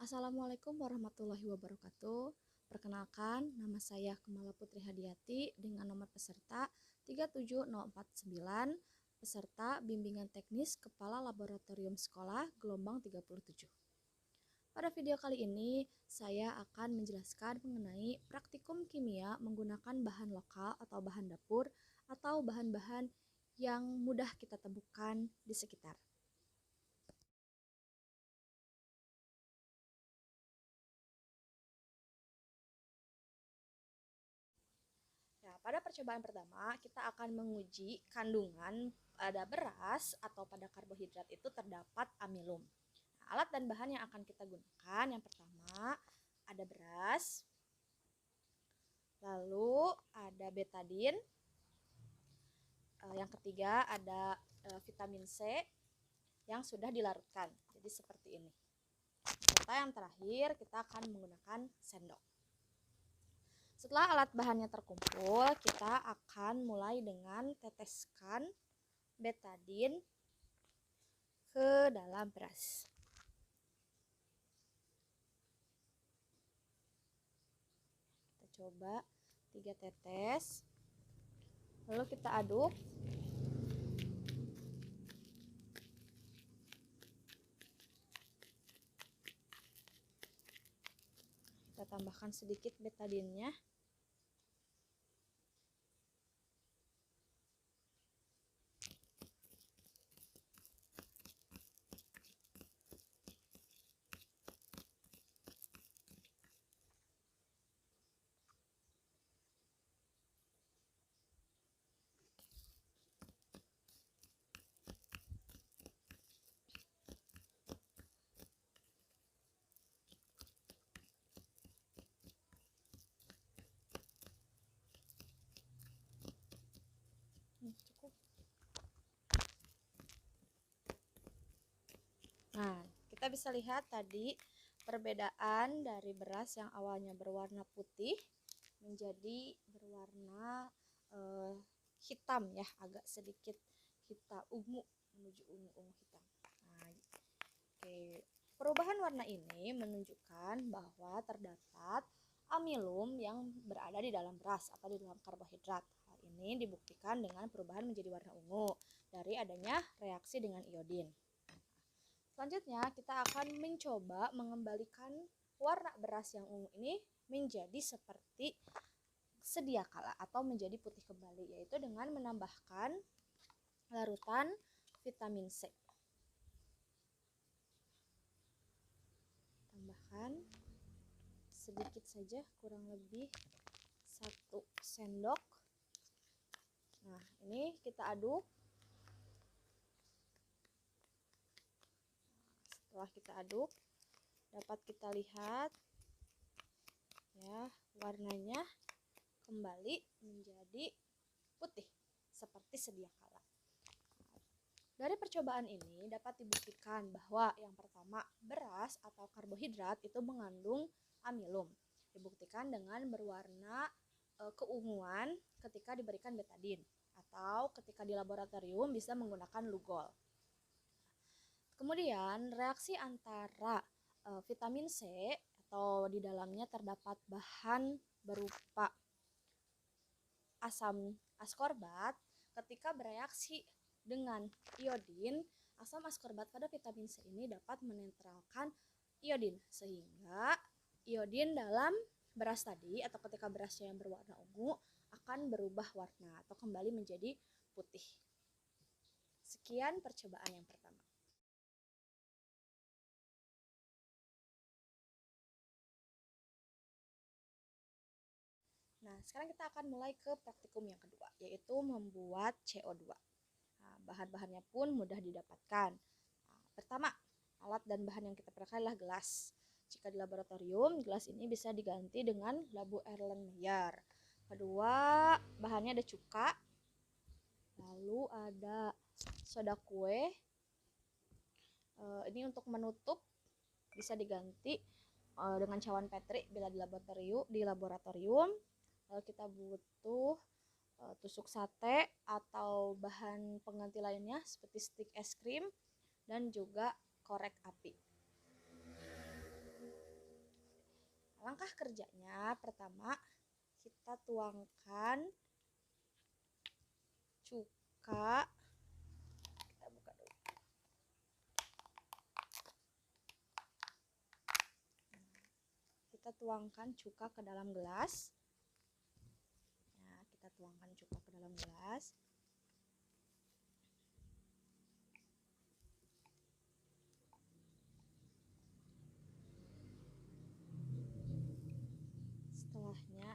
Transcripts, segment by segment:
Assalamualaikum warahmatullahi wabarakatuh. Perkenalkan, nama saya Kemala Putri Hadiati dengan nomor peserta 37049, peserta Bimbingan Teknis Kepala Laboratorium Sekolah Gelombang 37. Pada video kali ini, saya akan menjelaskan mengenai praktikum kimia menggunakan bahan lokal atau bahan dapur atau bahan-bahan yang mudah kita temukan di sekitar. Nah, pada percobaan pertama, kita akan menguji kandungan pada beras atau pada karbohidrat itu terdapat amilum. Nah, alat dan bahan yang akan kita gunakan, yang pertama ada beras, lalu ada betadin, yang ketiga ada vitamin C yang sudah dilarutkan, jadi seperti ini. Serta yang terakhir kita akan menggunakan sendok. Setelah alat bahannya terkumpul, kita akan mulai dengan teteskan betadin ke dalam beras. Kita coba 3 tetes. Lalu kita aduk. Kita tambahkan sedikit betadinnya. Cukup. Nah, kita bisa lihat tadi perbedaan dari beras yang awalnya berwarna putih menjadi berwarna hitam ya, agak sedikit hitam ungu menuju ungu hitam. Nah, oke. Perubahan warna ini menunjukkan bahwa terdapat amilum yang berada di dalam beras atau di dalam karbohidrat. Hal ini dibuktikan dengan perubahan menjadi warna ungu dari adanya reaksi dengan iodin. Selanjutnya kita akan mencoba mengembalikan warna beras yang ungu ini menjadi seperti sedia kala atau menjadi putih kembali, yaitu dengan menambahkan larutan vitamin C. Tambahkan sedikit saja, kurang lebih 1 sendok. Nah, ini kita aduk. Setelah kita aduk, dapat kita lihat ya, warnanya kembali menjadi putih seperti sedia kala. Dari percobaan ini dapat dibuktikan bahwa yang pertama, beras atau karbohidrat itu mengandung amilum. Dibuktikan dengan berwarna keunguan ketika diberikan betadin atau ketika di laboratorium bisa menggunakan lugol. Kemudian reaksi antara vitamin C atau di dalamnya terdapat bahan berupa asam askorbat ketika bereaksi dengan iodin, asam askorbat pada vitamin C ini dapat menetralkan iodin sehingga iodin dalam beras tadi atau ketika berasnya yang berwarna ungu akan berubah warna atau kembali menjadi putih. Sekian percobaan yang pertama. Nah, sekarang kita akan mulai ke praktikum yang kedua, yaitu membuat CO2. Nah, bahan-bahannya pun mudah didapatkan. Nah, pertama, alat dan bahan yang kita pakai adalah gelas. Jika di laboratorium, gelas ini bisa diganti dengan labu Erlenmeyer. Kedua, bahannya ada cuka, lalu ada soda kue. Ini untuk menutup bisa diganti dengan cawan Petri bila di laboratorium. Lalu kita butuh tusuk sate atau bahan pengganti lainnya seperti stik es krim dan juga korek api. Langkah kerjanya pertama kita tuangkan cuka, kita buka dulu. Kita tuangkan cuka ke dalam gelas. Nah, kita tuangkan cuka ke dalam gelas.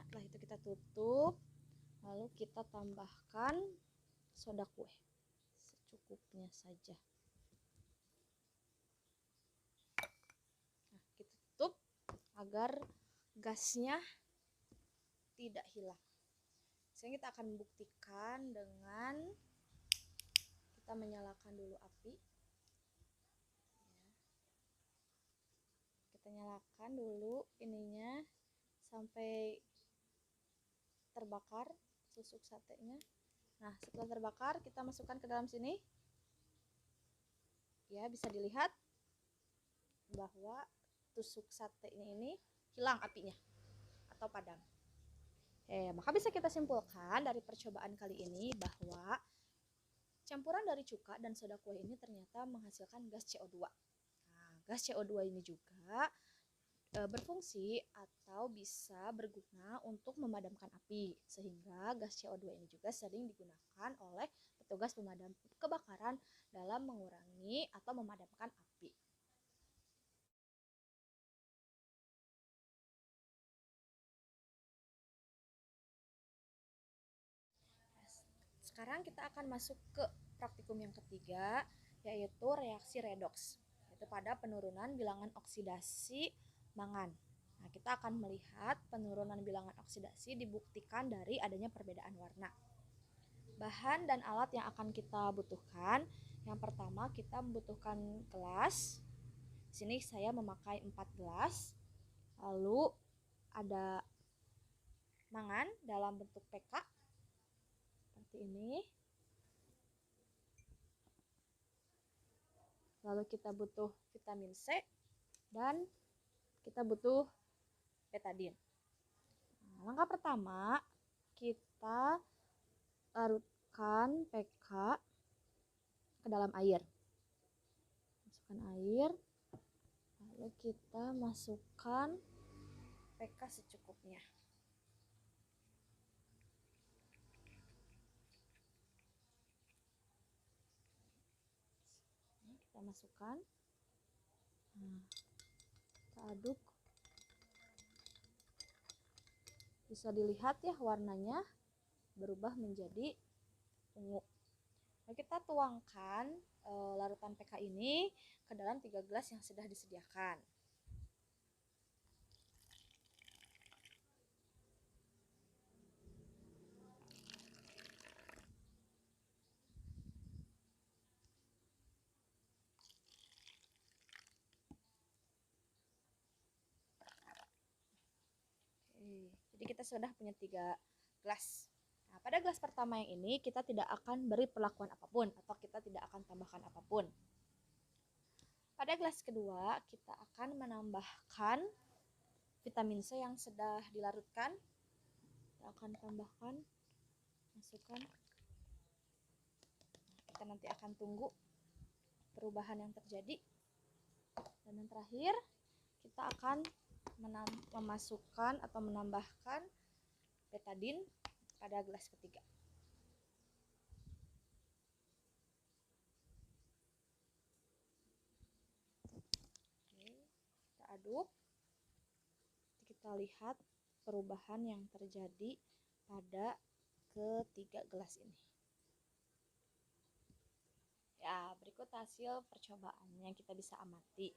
Setelah itu kita tutup, lalu kita tambahkan soda kue secukupnya saja. Nah, kita tutup agar gasnya tidak hilang. Sekarang kita akan membuktikan dengan kita menyalakan dulu api. Kita nyalakan dulu ininya sampai terbakar tusuk satenya. Nah, setelah terbakar kita masukkan ke dalam sini. Ya, bisa dilihat bahwa tusuk satenya ini hilang apinya atau padam. Maka bisa kita simpulkan dari percobaan kali ini bahwa campuran dari cuka dan soda kue ini ternyata menghasilkan gas CO2. Nah, gas CO2 ini juga berfungsi atau bisa berguna untuk memadamkan api, sehingga gas CO2 ini juga sering digunakan oleh petugas pemadam kebakaran dalam mengurangi atau memadamkan api. Sekarang kita akan masuk ke praktikum yang ketiga, yaitu reaksi redoks, yaitu pada penurunan bilangan oksidasi mangan. Nah, kita akan melihat penurunan bilangan oksidasi dibuktikan dari adanya perbedaan warna. Bahan dan alat yang akan kita butuhkan, yang pertama kita membutuhkan gelas. Di sini saya memakai 4 gelas. Lalu ada mangan dalam bentuk PK seperti ini. Lalu kita butuh vitamin C dan kita butuh betadin. Nah, langkah pertama kita larutkan PK ke dalam air. Masukkan air, lalu kita masukkan PK secukupnya. Kita masukkan, nah, kita aduk. Bisa dilihat ya warnanya berubah menjadi ungu. Nah, kita tuangkan larutan PK ini ke dalam 3 gelas yang sudah disediakan. Jadi kita sudah punya 3 gelas. Nah, pada gelas pertama yang ini kita tidak akan beri perlakuan apapun atau kita tidak akan tambahkan apapun. Pada gelas kedua kita akan menambahkan vitamin C yang sudah dilarutkan. Kita akan tambahkan, masukkan. Kita nanti akan tunggu perubahan yang terjadi. Dan yang terakhir kita akan memasukkan atau menambahkan betadin pada gelas ketiga. Oke, kita aduk. Kita lihat perubahan yang terjadi pada ketiga gelas ini. Ya, berikut hasil percobaan yang kita bisa amati.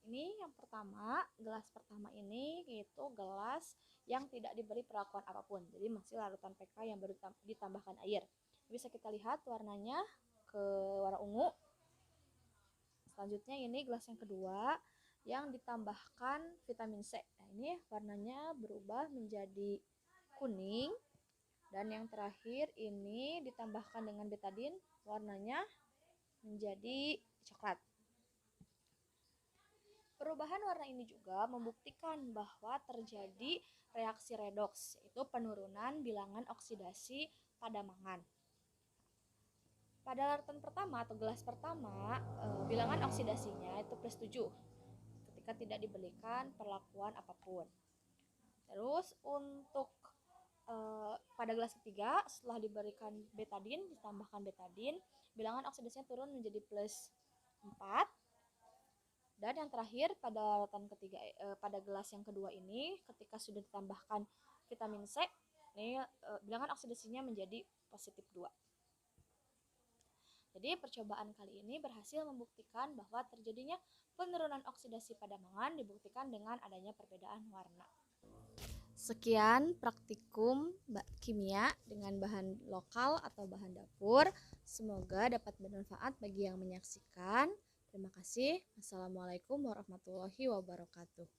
Ini yang pertama, gelas pertama ini yaitu gelas yang tidak diberi perlakuan apapun. Jadi masih larutan PK yang baru ditambahkan air. Bisa kita lihat warnanya ke warna ungu. Selanjutnya ini gelas yang kedua yang ditambahkan vitamin C. Nah, ini warnanya berubah menjadi kuning. Dan yang terakhir ini ditambahkan dengan betadin, warnanya menjadi coklat. Perubahan warna ini juga membuktikan bahwa terjadi reaksi redoks, yaitu penurunan bilangan oksidasi pada mangan. Pada larutan pertama atau gelas pertama, bilangan oksidasinya itu plus 7 ketika tidak diberikan perlakuan apapun. Terus untuk pada gelas ketiga, setelah diberikan betadin, ditambahkan betadin, bilangan oksidasinya turun menjadi plus 4. Dan yang terakhir pada larutan ketiga, pada gelas yang kedua ini, ketika sudah ditambahkan vitamin C, ini bilangan oksidasinya menjadi positif 2. Jadi percobaan kali ini berhasil membuktikan bahwa terjadinya penurunan oksidasi pada mangan dibuktikan dengan adanya perbedaan warna. Sekian praktikum kimia dengan bahan lokal atau bahan dapur. Semoga dapat bermanfaat bagi yang menyaksikan. Terima kasih. Wassalamualaikum warahmatullahi wabarakatuh.